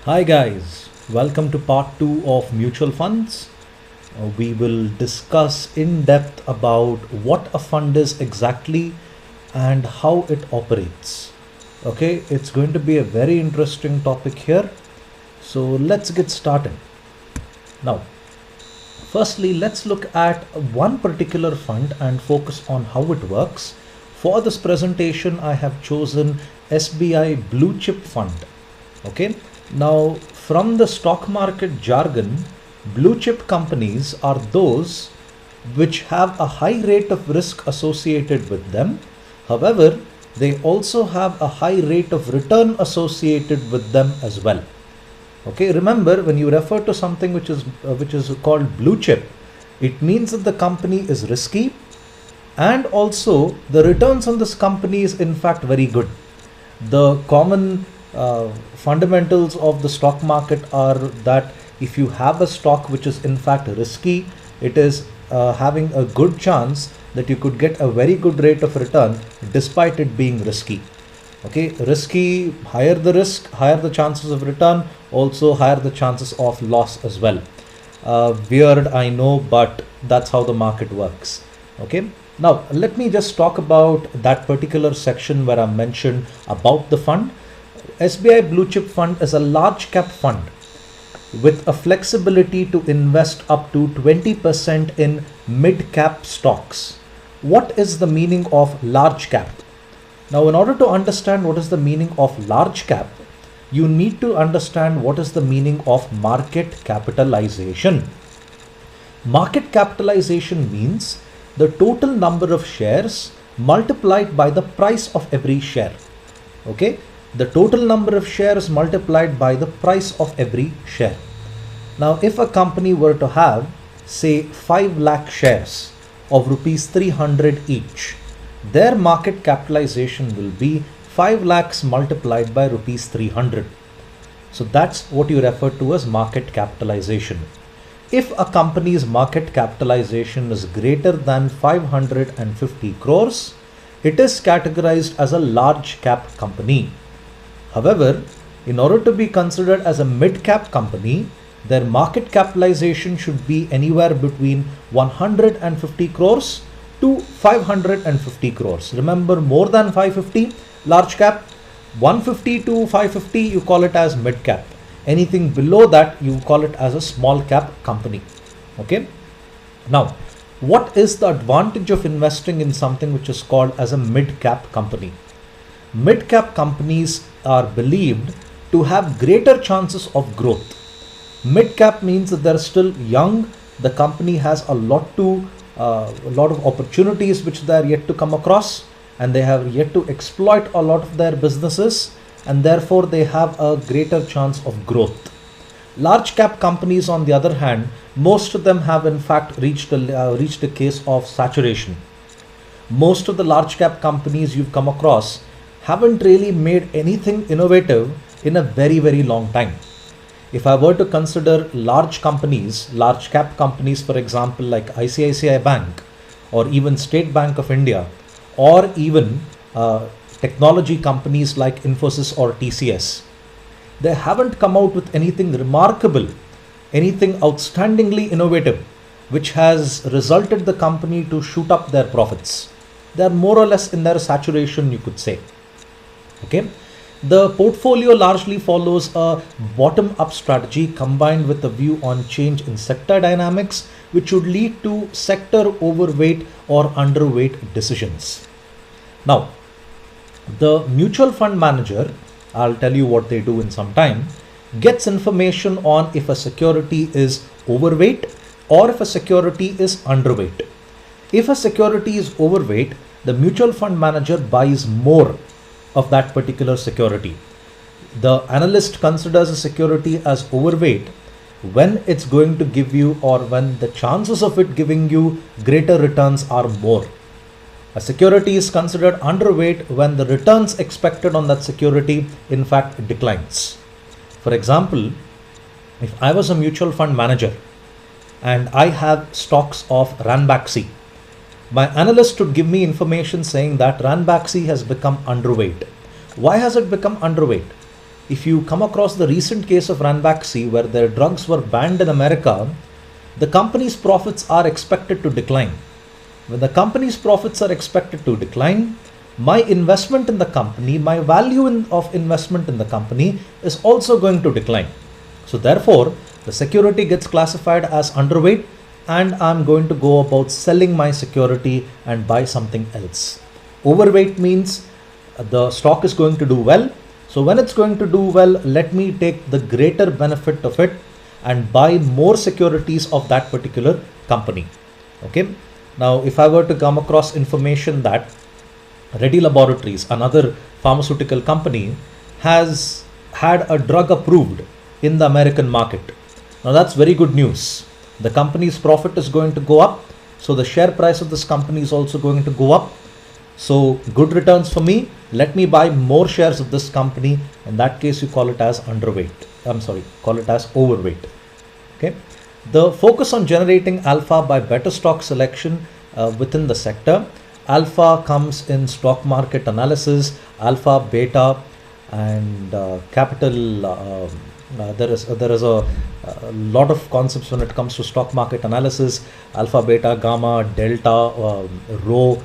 Hi guys, welcome to part 2 of mutual funds. We will discuss in depth about what a fund is exactly and how it operates. Okay, it's going to be a very interesting topic here. So let's get started. Now, firstly, let's look at one particular fund and focus on how it works. For this presentation, I have chosen SBI Blue Chip Fund. Okay. Now, from the stock market jargon, blue chip companies are those which have a high rate of risk associated with them. However, they also have a high rate of return associated with them as well. Okay, remember when you refer to something which is called blue chip, it means that the company is risky and also the returns on this company is in fact very good. The common fundamentals of the stock market are that if you have a stock which is in fact risky, it is having a good chance that you could get a very good rate of return despite it being risky. Okay, risky, higher the risk, higher the chances of return, also higher the chances of loss as well. Weird, I know, but that's how the market works. Okay, now let me just talk about that particular section where I mentioned about the fund. SBI Blue Chip Fund is a large cap fund with a flexibility to invest up to 20% in mid cap stocks. What is the meaning of large cap? Now, in order to understand what is the meaning of large cap, you need to understand what is the meaning of market capitalization. Market capitalization means the total number of shares multiplied by the price of every share. Okay, the total number of shares multiplied by the price of every share. Now, if a company were to have, say, 5 lakh shares of rupees 300 each, their market capitalization will be 5 lakhs multiplied by rupees 300. So that's what you refer to as market capitalization. If a company's market capitalization is greater than 550 crores, it is categorized as a large cap company. However, in order to be considered as a mid-cap company, their market capitalization should be anywhere between 150 crores to 550 crores. Remember, more than 550, large cap, 150 to 550, you call it as mid-cap. Anything below that, you call it as a small cap company. Okay. Now, what is the advantage of investing in something which is called as a mid-cap company? Mid-cap companies are believed to have greater chances of growth. Mid-cap means that they're still young. The company has a lot of opportunities which they are yet to come across, and they have yet to exploit a lot of their businesses, and therefore they have a greater chance of growth. Large cap companies, on the other hand, most of them have in fact reached a case of saturation. Most of the large cap companies you've come across haven't really made anything innovative in a very, very long time. If I were to consider large companies, large cap companies, for example, like ICICI Bank or even State Bank of India, or even technology companies like Infosys or TCS, they haven't come out with anything remarkable, anything outstandingly innovative, which has resulted the company to shoot up their profits. They are more or less in their saturation, you could say. Okay, the portfolio largely follows a bottom-up strategy combined with a view on change in sector dynamics, which would lead to sector overweight or underweight decisions. Now, the mutual fund manager, I'll tell you what they do in some time, gets information on if a security is overweight or if a security is underweight. If a security is overweight, the mutual fund manager buys more of that particular security. The analyst considers a security as overweight when it's going to give you, or when the chances of it giving you greater returns are more. A security is considered underweight when the returns expected on that security in fact declines. For example, if I was a mutual fund manager and I have stocks of Ranbaxy, my analyst would give me information saying that Ranbaxy has become underweight. Why has it become underweight? if you come across the recent case of Ranbaxy, where their drugs were banned in America, the company's profits are expected to decline. When the company's profits are expected to decline, my investment in the company, my value of investment in the company is also going to decline. So therefore, the security gets classified as underweight, and I'm going to go about selling my security and buy something else. Overweight means the stock is going to do well. So when it's going to do well, let me take the greater benefit of it and buy more securities of that particular company. Okay. Now, if I were to come across information that Reddy Laboratories, another pharmaceutical company, has had a drug approved in the American market. Now that's very good news. The company's profit is going to go up. So the share price of this company is also going to go up. So good returns for me. Let me buy more shares of this company. In that case, you call it as underweight. Call it as overweight. Okay. The focus on generating alpha by better stock selection within the sector. Alpha comes in stock market analysis, alpha, beta, and capital. There is a lot of concepts when it comes to stock market analysis. Alpha, beta, gamma, delta, rho,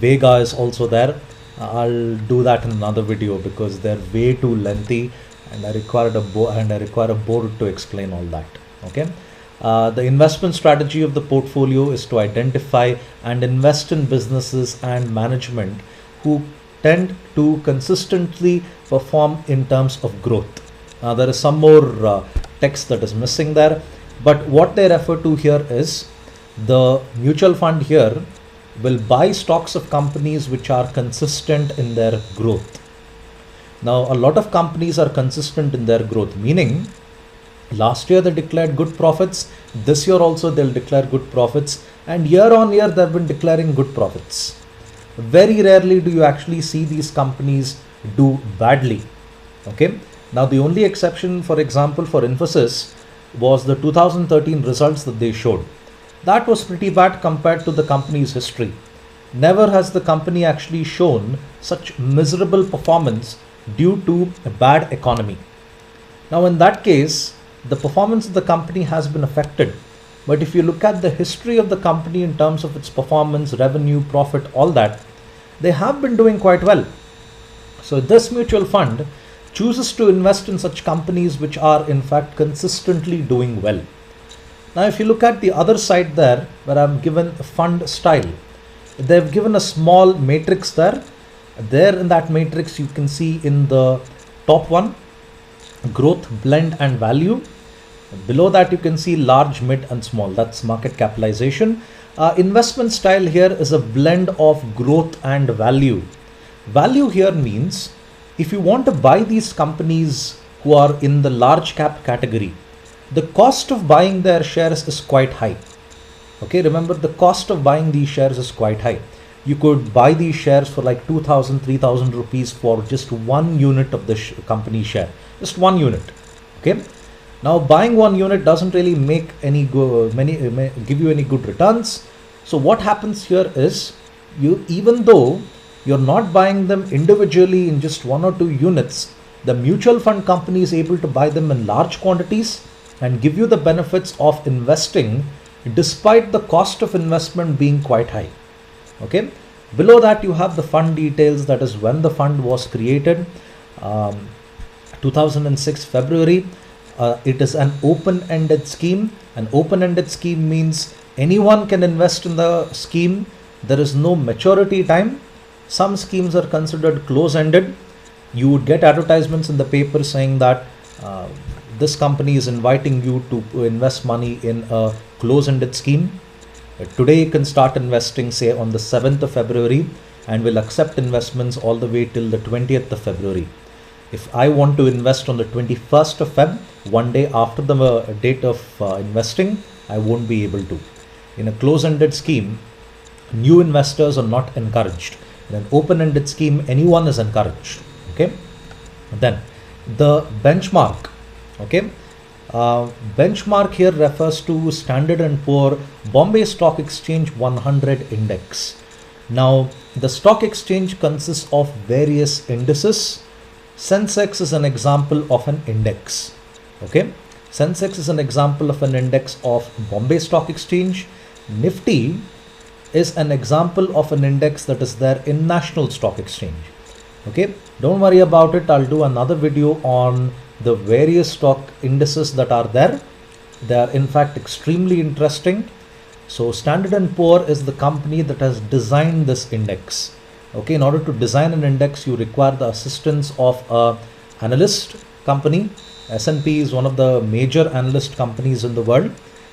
vega is also there. I'll do that in another video because they're way too lengthy, and I require a board to explain all that. Okay. The investment strategy of the portfolio is to identify and invest in businesses and management who tend to consistently perform in terms of growth. There is some more text that is missing there, but what they refer to here is the mutual fund here will buy stocks of companies which are consistent in their growth. Now, a lot of companies are consistent in their growth, meaning last year they declared good profits. This year also they'll declare good profits, and year on year they've been declaring good profits. Very rarely do you actually see these companies do badly. Okay. Now the only exception, for example, for Infosys was the 2013 results that they showed. That was pretty bad compared to the company's history. Never has the company actually shown such miserable performance due to a bad economy. Now in that case, the performance of the company has been affected. But if you look at the history of the company in terms of its performance, revenue, profit, all that, they have been doing quite well. So this mutual fund chooses to invest in such companies which are in fact consistently doing well. Now if you look at the other side there, where I'm given a fund style, they've given a small matrix there. There in that matrix you can see in the top one, growth, blend and value. Below that you can see large, mid and small. That's market capitalization. Investment style here is a blend of growth and value. Value here means if you want to buy these companies who are in the large cap category, the cost of buying their shares is quite high. Okay, remember the cost of buying these shares is quite high. You could buy these shares for like 2,000, 3,000 rupees for just one unit of the company share, just one unit. Okay. Now buying one unit doesn't really make any give you any good returns. So what happens here is even though you're not buying them individually in just one or two units, the mutual fund company is able to buy them in large quantities and give you the benefits of investing despite the cost of investment being quite high. Okay. Below that you have the fund details, that is when the fund was created, 2006 February. It is an open-ended scheme. An open-ended scheme means anyone can invest in the scheme. There is no maturity time. Some schemes are considered close-ended. You would get advertisements in the paper saying that this company is inviting you to invest money in a close-ended scheme. Today you can start investing say on the 7th of February and will accept investments all the way till the 20th of February. If I want to invest on the 21st of Feb, one day after the date of investing, I won't be able to. In a close-ended scheme, new investors are not encouraged. In an open-ended scheme, anyone is encouraged. Okay. Then the benchmark. Okay. Benchmark here refers to Standard & Poor Bombay Stock Exchange 100 index. Now the stock exchange consists of various indices. Sensex is an example of an index. Okay, Sensex is an example of an index of Bombay Stock Exchange. Nifty is an example of an index that is there in National Stock Exchange. Okay, don't worry about it. I'll do another video on the various stock indices that are there. They are in fact extremely interesting. So Standard & Poor is the company that has designed this index. Okay, in order to design an index, you require the assistance of a analyst company. S&P is one of the major analyst companies in the world.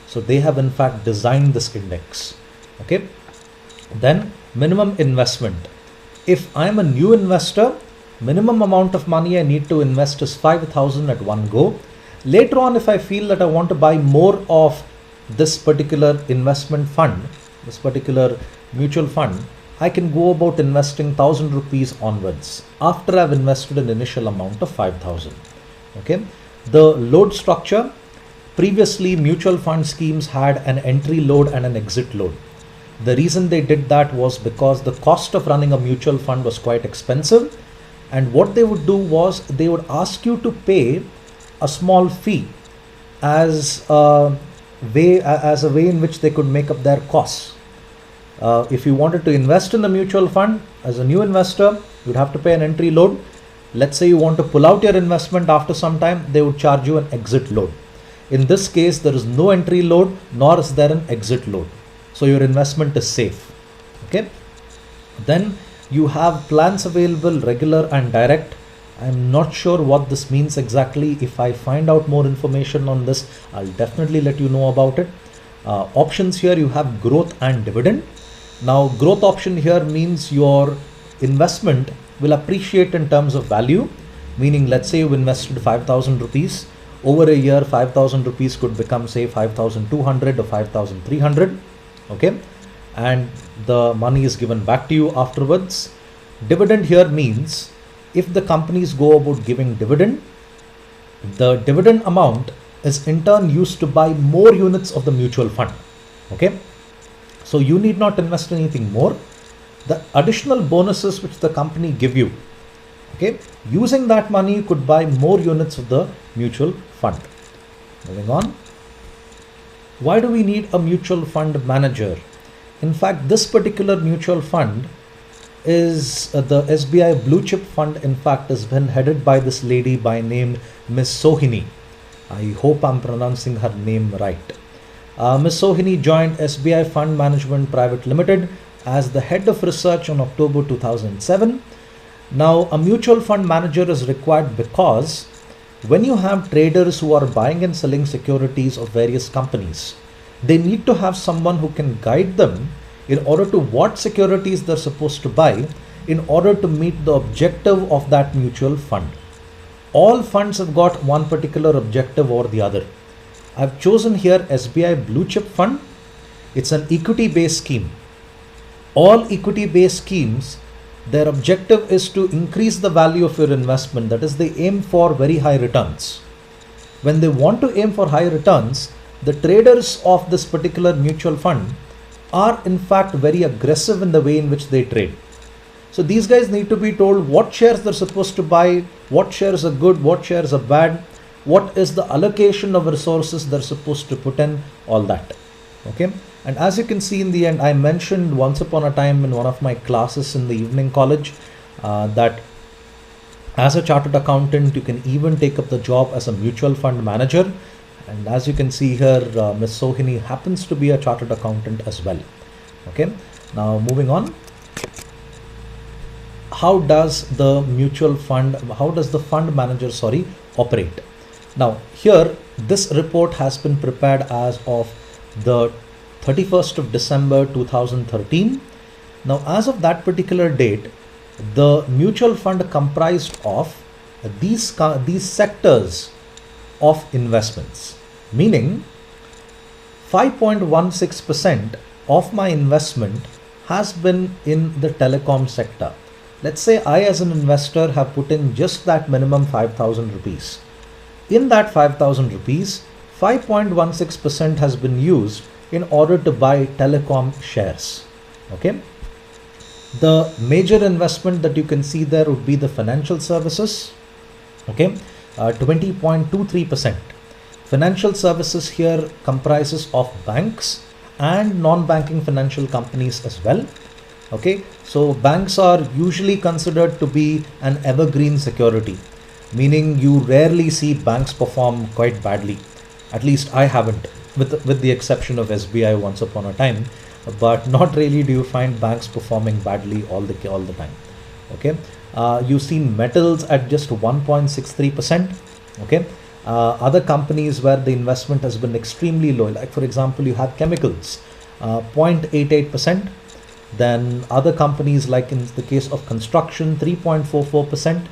So they have in fact designed this index. Okay, then minimum investment. If I'm a new investor, minimum amount of money I need to invest is 5,000 at one go. Later on, if I feel that I want to buy more of this particular investment fund, this particular mutual fund, I can go about investing 1,000 rupees onwards after I've invested an initial amount of 5,000. Okay, the load structure. Previously, mutual fund schemes had an entry load and an exit load. The reason they did that was because the cost of running a mutual fund was quite expensive, and what they would do was they would ask you to pay a small fee as a way in which they could make up their costs. If you wanted to invest in the mutual fund as a new investor, you'd have to pay an entry load. Let's say you want to pull out your investment after some time, they would charge you an exit load. In this case, there is no entry load, nor is there an exit load. So your investment is safe. Okay. Then you have plans available, regular and direct. I'm not sure what this means exactly. If I find out more information on this, I'll definitely let you know about it. Options here, you have growth and dividend. Now, growth option here means your investment will appreciate in terms of value, meaning let's say you invested 5,000 rupees. Over a year, 5,000 rupees could become say 5,200 or 5,300. Okay, and the money is given back to you afterwards. Dividend here means if the companies go about giving dividend, the dividend amount is in turn used to buy more units of the mutual fund. Okay, so you need not invest anything more. The additional bonuses which the company give you, okay, using that money you could buy more units of the mutual fund. Moving on. Why do we need a mutual fund manager? In fact, this particular mutual fund is the SBI Blue Chip Fund. In fact, has been headed by this lady by name Miss Sohini. I hope I'm pronouncing her name right. Miss Sohini joined SBI Fund Management Private Limited as the head of research on October 2007. Now, a mutual fund manager is required because when you have traders who are buying and selling securities of various companies, they need to have someone who can guide them in order to what securities they're supposed to buy in order to meet the objective of that mutual fund. All funds have got one particular objective or the other. I've chosen here SBI Blue Chip Fund. It's an equity-based scheme. All equity-based schemes, their objective is to increase the value of your investment. That is, they aim for very high returns. When they want to aim for high returns, the traders of this particular mutual fund are in fact very aggressive in the way in which they trade. So these guys need to be told what shares they're supposed to buy, what shares are good, what shares are bad, what is the allocation of resources they're supposed to put in, all that. Okay. And as you can see in the end, I mentioned once upon a time in one of my classes in the evening college that as a chartered accountant, you can even take up the job as a mutual fund manager. And as you can see here, Ms. Sohini happens to be a chartered accountant as well. Okay. Now moving on. How does the fund manager, operate? Now here, this report has been prepared as of the 31st of December 2013. Now, as of that particular date, the mutual fund comprised of these sectors of investments, meaning 5.16% of my investment has been in the telecom sector. Let's say I as an investor have put in just that minimum 5,000 rupees. In that 5,000 rupees, 5.16% has been used in order to buy telecom shares. Okay. The major investment that you can see there would be the financial services. Okay, 20.23%. Financial services here comprises of banks and non-banking financial companies as well. Okay, so banks are usually considered to be an evergreen security, meaning you rarely see banks perform quite badly. At least I haven't, with the exception of SBI once upon a time, but not really do you find banks performing badly all the time. Okay, you've seen metals at just 1.63%. Okay, other companies where the investment has been extremely low, like for example, you have chemicals, 0.88%. Then other companies, like in the case of construction, 3.44%.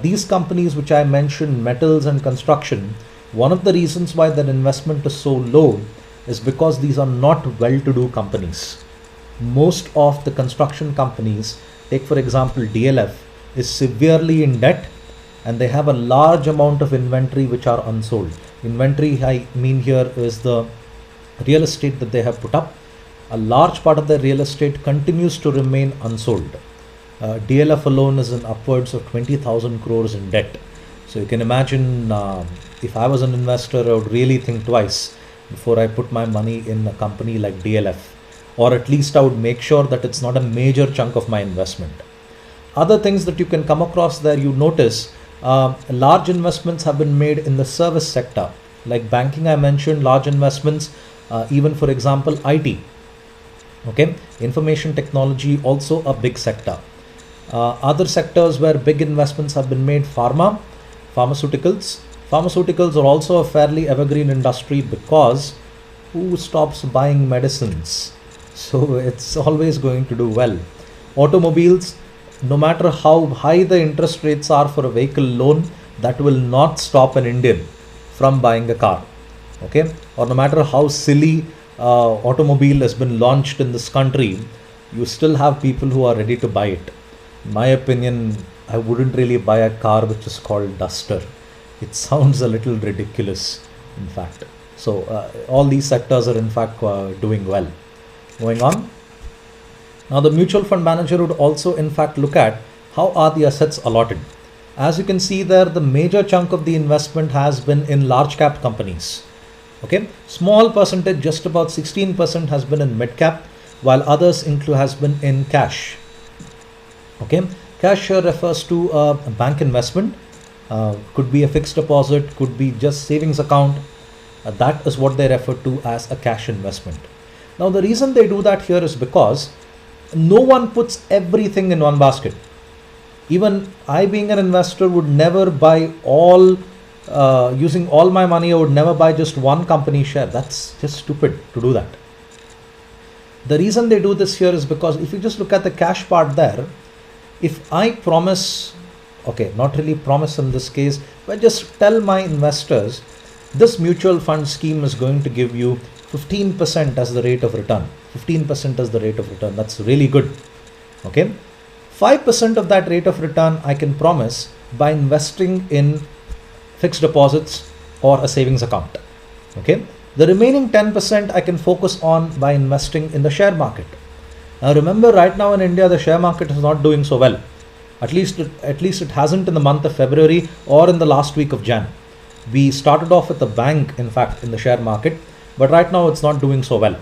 These companies which I mentioned, metals and construction, one of the reasons why that investment is so low is because these are not well-to-do companies. Most of the construction companies, take for example DLF, is severely in debt, and they have a large amount of inventory which are unsold. Inventory, I mean here, is the real estate that they have put up. A large part of their real estate continues to remain unsold. DLF alone is in upwards of 20,000 crores in debt. So you can imagine, if I was an investor, I would really think twice before I put my money in a company like DLF, or at least I would make sure that it's not a major chunk of my investment. Other things that you can come across there, you notice large investments have been made in the service sector, like banking. I mentioned large investments, even for example IT. Okay, information technology also a big sector. Other sectors where big investments have been made: pharmaceuticals. Pharmaceuticals are also a fairly evergreen industry, because who stops buying medicines? So it's always going to do well. Automobiles, no matter how high the interest rates are for a vehicle loan, that will not stop an Indian from buying a car. Okay, or no matter how silly automobile has been launched in this country, you still have people who are ready to buy it. In my opinion, I wouldn't really buy a car which is called Duster. It sounds a little ridiculous, in fact. So all these sectors are in fact doing well. Moving on. Now the mutual fund manager would also in fact look at how are the assets allotted. As you can see there, the major chunk of the investment has been in large cap companies. Okay, small percentage, just about 16%, has been in mid cap, while others has been in cash. Okay, cash here refers to a bank investment, could be a fixed deposit, could be just savings account. That is what they refer to as a cash investment. Now the reason they do that here is because no one puts everything in one basket. Even I, being an investor, would never buy all, using all my money, I would never buy just one company share. That's just stupid to do that. The reason they do this here is because if you just look at the cash part there, if I promise, okay, not really promise in this case, but just tell my investors, this mutual fund scheme is going to give you 15% as the rate of return. 15% as the rate of return. That's really good. Okay. 5% of that rate of return I can promise by investing in fixed deposits or a savings account. Okay. The remaining 10% I can focus on by investing in the share market. Now remember, right now in India, the share market is not doing so well. At least it hasn't in the month of February or in the last week of Jan. We started off with a bang, in fact, in the share market, but right now it's not doing so well.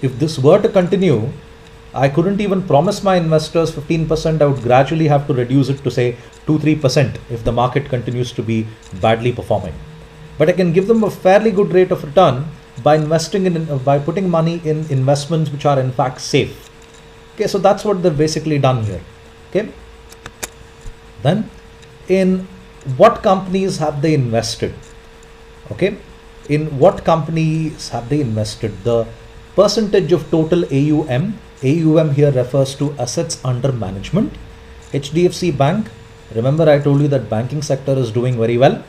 If this were to continue, I couldn't even promise my investors 15%. I would gradually have to reduce it to say 2-3% if the market continues to be badly performing. But I can give them a fairly good rate of return by investing in, by putting money in investments which are in fact safe. Okay, so that's what they've basically done here. Okay. Then, in what companies have they invested? Okay, in what companies have they invested? The percentage of total AUM. AUM here refers to assets under management. HDFC Bank. Remember, I told you that banking sector is doing very well.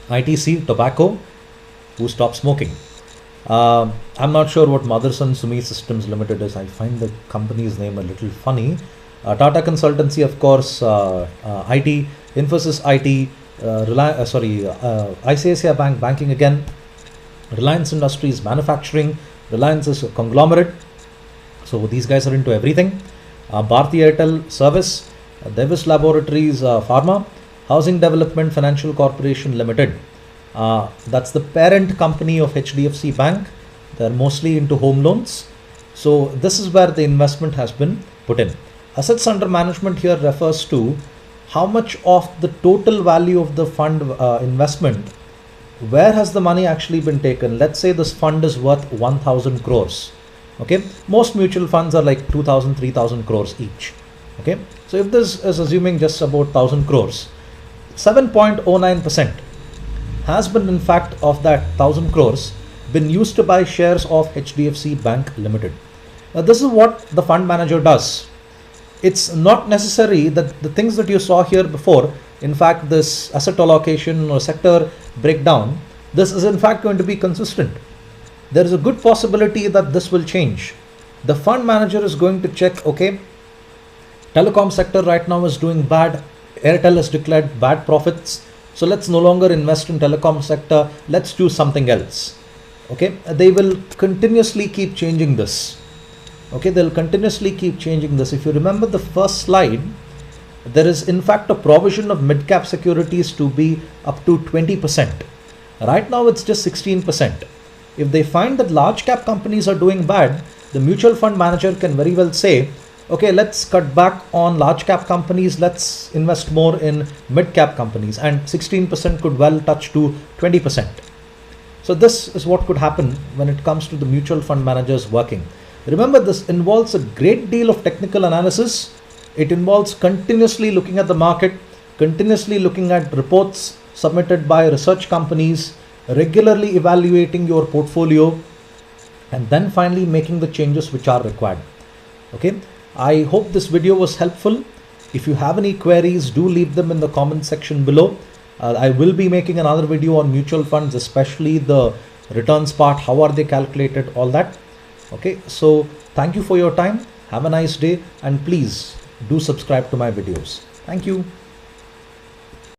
ITC, tobacco. Who stopped smoking? I'm not sure what Motherson Sumi Systems Limited is. I find the company's name a little funny. Tata Consultancy, of course, IT, Infosys IT, ICICI Bank, banking again, Reliance Industries, manufacturing, Reliance is a conglomerate. So these guys are into everything. Bharti Airtel, service, Davis Laboratories, pharma, Housing Development Financial Corporation Limited. That's the parent company of HDFC Bank. They're mostly into home loans. So this is where the investment has been put in. Assets under management here refers to how much of the total value of the fund investment, where has the money actually been taken. Let's say this fund is worth 1000 crores. Okay, most mutual funds are like 2000, 3000 crores each. Okay, so if this is assuming just about 1000 crores, 7.09% has been, in fact, of that 1000 crores been used to buy shares of HDFC Bank Limited. Now this is what the fund manager does. It's not necessary that the things that you saw here before, in fact this asset allocation or sector breakdown, this is in fact going to be consistent. There is a good possibility that this will change. The fund manager is going to check, okay, telecom sector right now is doing bad, Airtel has declared bad profits, so let's no longer invest in telecom sector, let's do something else. Okay, they will continuously keep changing this. Okay, they'll continuously keep changing this. If you remember the first slide, there is in fact a provision of mid-cap securities to be up to 20%. Right now it's just 16%. If they find that large cap companies are doing bad, the mutual fund manager can very well say, okay, let's cut back on large cap companies, let's invest more in mid cap companies, and 16% could well touch to 20%. So this is what could happen when it comes to the mutual fund managers working. Remember, this involves a great deal of technical analysis. It involves continuously looking at the market, continuously looking at reports submitted by research companies, regularly evaluating your portfolio, and then finally making the changes which are required. Okay, I hope this video was helpful. If you have any queries, do leave them in the comment section below. I will be making another video on mutual funds, especially the returns part, how are they calculated, all that. Okay, so thank you for your time. Have a nice day, and please do subscribe to my videos. Thank you.